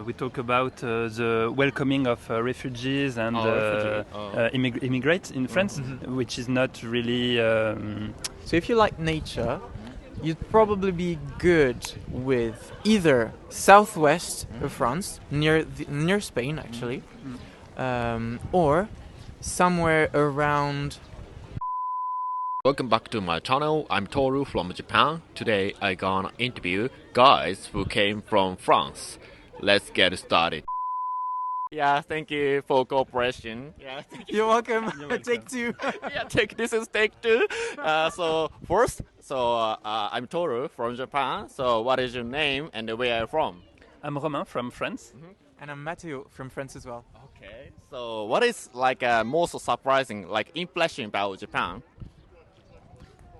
We talk about the welcoming of refugees and immigrants in France, which is not really. So if you like nature, you'd probably be good with either southwest of France, near Spain actually, or somewhere around. Welcome back to my channel. I'm Toru from Japan. Today I gonna interview guys who came from France. Let's get started. Yeah, thank you for cooperation. Yeah, You're welcome. You're welcome. Take two. yeah, this is take two. So first, I'm Toru from Japan. So what is your name and where are you from? I'm Romain from France. And I'm Matteo from France as well. Okay. So what is like most surprising impression about Japan?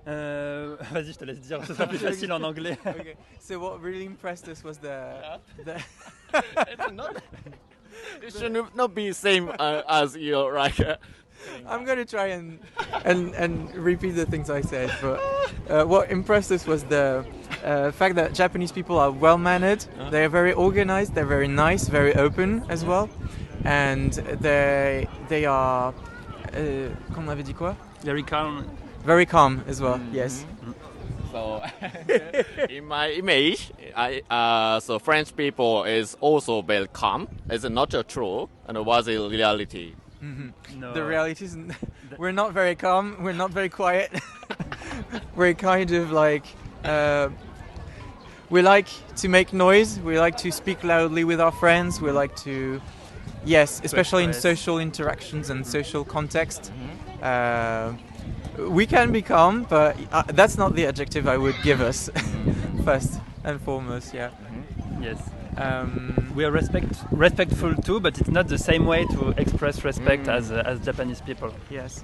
Vas-y, je te laisse dire, ce sera plus facile en anglais. Okay. So what really impressed us was the It's not. It should not be same as you right. I'm gonna try and repeat the things I said, but what impressed us was the fact that Japanese people are well mannered. They're very organized. They're very nice, very open as well, and they are. Comment on avait dit quoi? Very calm. Very calm as well. Yes. So, in my image, so French people is also very calm. Is it not true? And what's the reality? No. The reality is, we're not very calm. We're not very quiet. We're kind of like. We like to make noise. We like to speak loudly with our friends. We like to, yes, especially in social interactions and social context. We can be calm, but that's not the adjective I would give us. First and foremost, yeah. Yes. We are respectful too, but it's not the same way to express respect as Japanese people. Yes.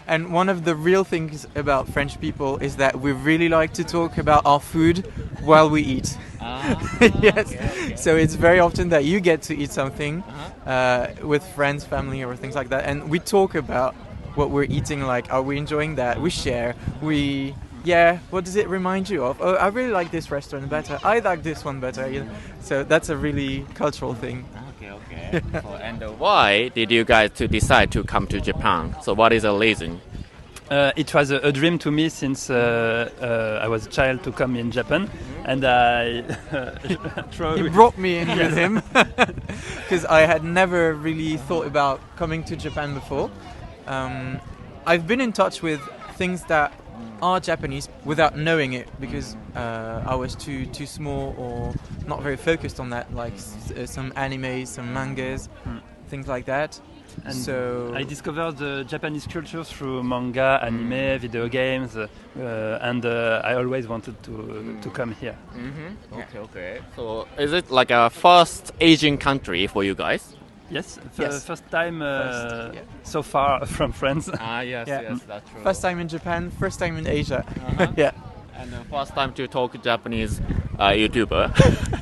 And one of the real things about French people is that we really like to talk about our food while we eat. Yes. Okay. So it's very often that you get to eat something with friends, family, or things like that, and we talk about what we're eating. Like, are we enjoying that? We share. What does it remind you of? Oh, I really like this restaurant better. I like this one better. You know? So that's a really cultural thing. Okay. And why did you guys decide to come to Japan? So what is the reason? It was a dream to me since I was a child to come in Japan, and I he brought me in with him because I had never really thought about coming to Japan before. I've been in touch with things that are Japanese without knowing it because I was too small or not very focused on that, like some animes, some mangas, things like that. And so I discovered the Japanese culture through manga, anime, video games, and I always wanted to come here. Okay. So is it like a first Asian country for you guys? Yes, Yes. First time so far from France. Yes, that's true. First time in Japan, first time in Asia. Yeah. And first time to talk Japanese YouTuber.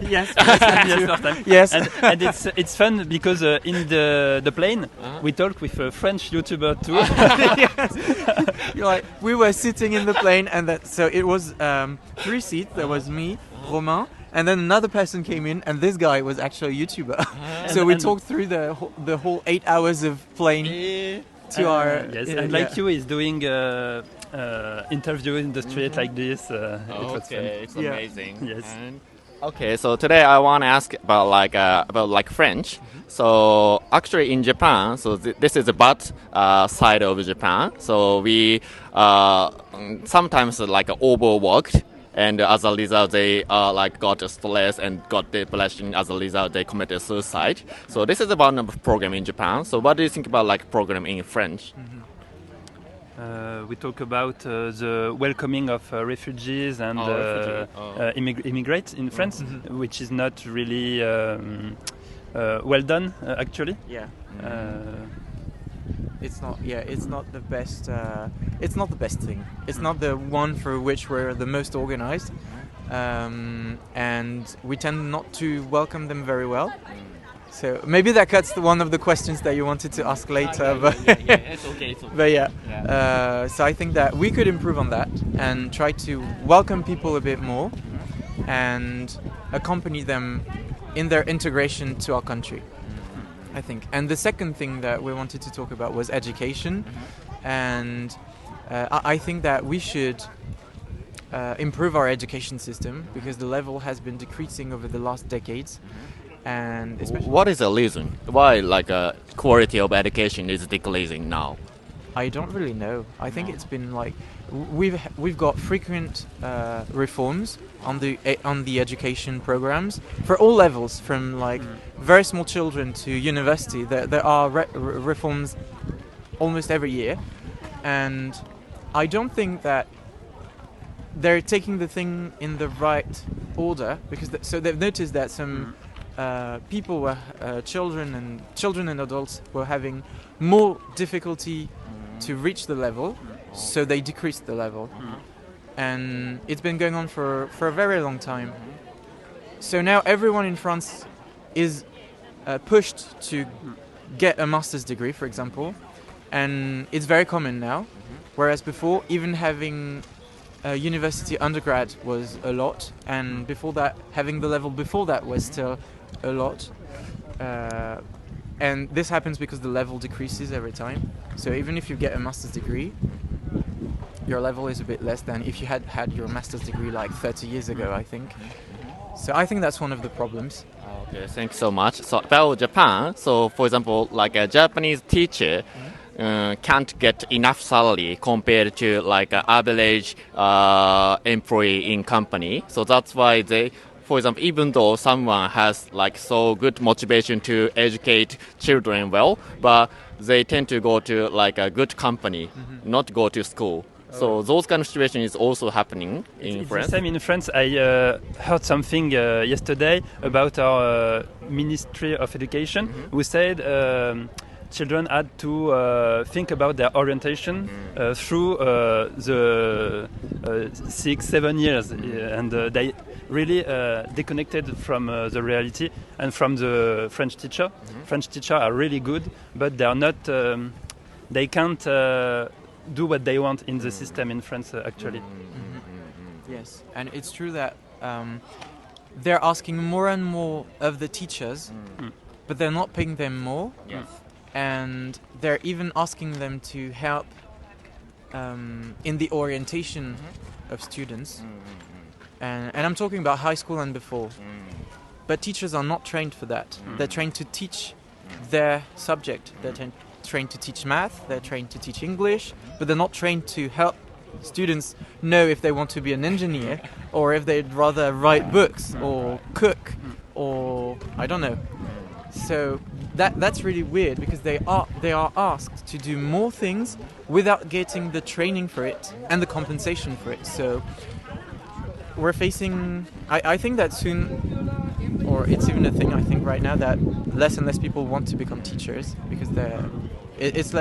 Yes, first time. Yes. And it's fun because in the plane we talk with a French YouTuber too. Yes. You're like, we were sitting in the plane, and so it was 3 seats. There was me, Romain, and then another person came in, and this guy was actually a YouTuber. So we talked through the whole 8 hours of plane to our. Yes, and like you is doing interview in the street like this. It was fun. It's amazing. Yes. Okay, so today I want to ask about French. So actually in Japan, so this is the bad side of Japan. So we sometimes overworked. And as a result, they got stress and got depression. As a result, they committed suicide. So this is about a program in Japan. So what do you think about program in French? We talk about the welcoming of refugees and immigrants in France, which is not really well done actually. Yeah. It's not the best. It's not the best thing. It's not the one for which we're the most organized, and we tend not to welcome them very well. So maybe that cuts one of the questions that you wanted to ask later. It's okay. But so I think that we could improve on that and try to welcome people a bit more and accompany them in their integration to our country, I think. And the second thing that we wanted to talk about was education, and I think that we should improve our education system because the level has been decreasing over the last decades. And especially, what is the reason why quality of education is decreasing now? I don't really know. I think it's been like we've got frequent reforms on the education programs for all levels, from like very small children to university. There are reforms almost every year, and I don't think that they're taking the thing in the right order, because so they've noticed that some people were children and adults were having more difficulty to reach the level, so they decreased the level, and it's been going on for a very long time. So now everyone in France is pushed to get a master's degree, for example, and it's very common now, whereas before even having a university undergrad was a lot, and before that having the level before that was still a lot. And this happens because the level decreases every time. So even if you get a master's degree, your level is a bit less than if you had your master's degree like 30 years ago, I think. So I think that's one of the problems. Okay, thanks so much. So about Japan, so for example, like a Japanese teacher can't get enough salary compared to like an average employee in company. So that's why they, for example, even though someone has like so good motivation to educate children well, but they tend to go to like a good company, not go to school. So those kind of situation is also happening in France. It's the same in France. I heard something yesterday about our Ministry of Education, who said children had to think about their orientation through the 6-7 years, and they really disconnected from the reality and from the French teacher. French teachers are really good, but they are not. They can't do what they want in the system in France, actually. Yes, and it's true that they're asking more and more of the teachers, but they're not paying them more. Yes. And they're even asking them to help in the orientation of students. And I'm talking about high school and before. But teachers are not trained for that. They're trained to teach their subject. They're trained to teach math, they're trained to teach English, but they're not trained to help students know if they want to be an engineer or if they'd rather write books or cook or I don't know. So that's really weird, because they are asked to do more things without getting the training for it and the compensation for it. So we're facing, I think that soon, or it's even a thing I think right now, that less and less people want to become teachers because it's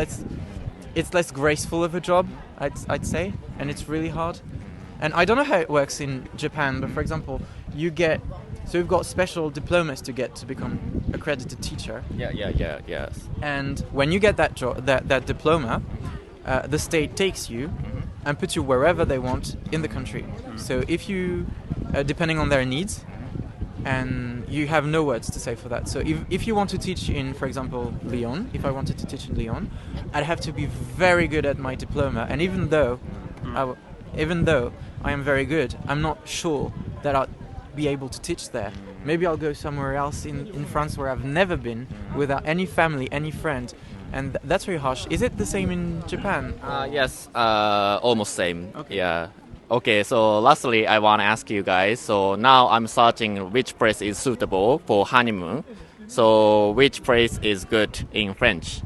less graceful of a job, I'd say, and it's really hard. And I don't know how it works in Japan, but for example, you've got special diplomas to get to become accredited teacher. Yes. And when you get that diploma, the state takes you and puts you wherever they want in the country. So if you, depending on their needs, and you have no words to say for that. So if you want to teach in, for example, Lyon, if I wanted to teach in Lyon, I'd have to be very good at my diploma. And even though I am very good, I'm not sure that I'll be able to teach there. Maybe I'll go somewhere else in France where I've never been, without any family, any friend. And that's very harsh. Is it the same in Japan? Yes, almost same. Okay. Yeah. Okay, so lastly, I want to ask you guys. So now I'm searching which place is suitable for honeymoon. So which place is good in French?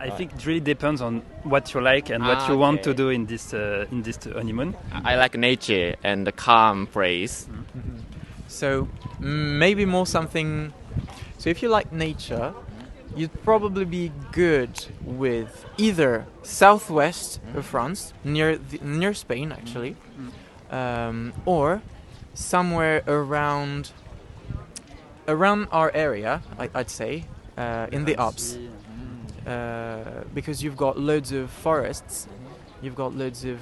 I think it really depends on what you like and what you want to do in this honeymoon. I like nature and the calm place. So maybe more something. So if you like nature, you'd probably be good with either southwest of France, near Spain actually, or somewhere around our area, I'd say, in the Alps, because you've got loads of forests, you've got loads of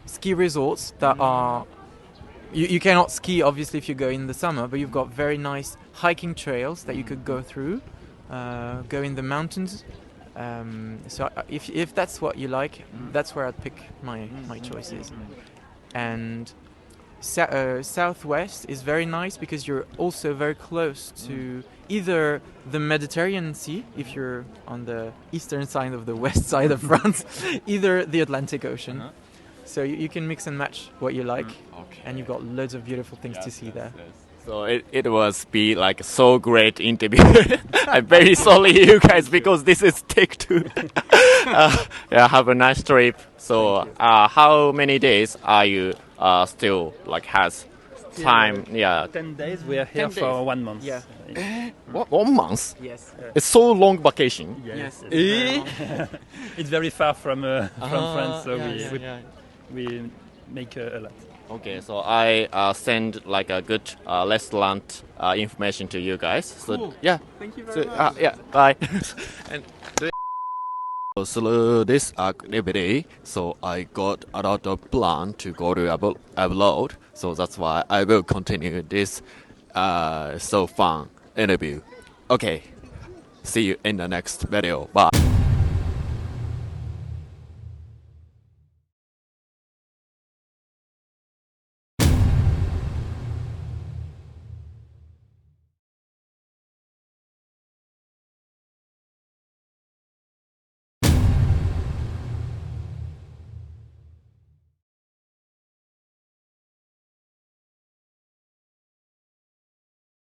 ski resorts that are you cannot ski obviously if you go in the summer, but you've got very nice hiking trails that you could go through, go in the mountains. So if that's what you like, that's where I'd pick my choices. And southwest is very nice because you're also very close to either the Mediterranean Sea, if you're on the eastern side of the west side of France, either the Atlantic Ocean. So you can mix and match what you like, and you've got loads of beautiful things to see there. So it was be like so great interview. I'm very sorry you guys because this is take two. Yeah, have a nice trip. So how many days are you still like has time? Yeah, 10 days. We are here 10 for days. 1 month. Yeah. 1 month. Yes. It's so long vacation. Yes. Yes. It's very far from France, so yeah. we make a lot. Okay, so I send like a good restaurant information to you guys. So Cool. yeah, Thank you very much. yeah, bye. And through this activity, so I got a lot of plan to go to abroad. So that's why I will continue this so fun interview. Okay, see you in the next video. Bye.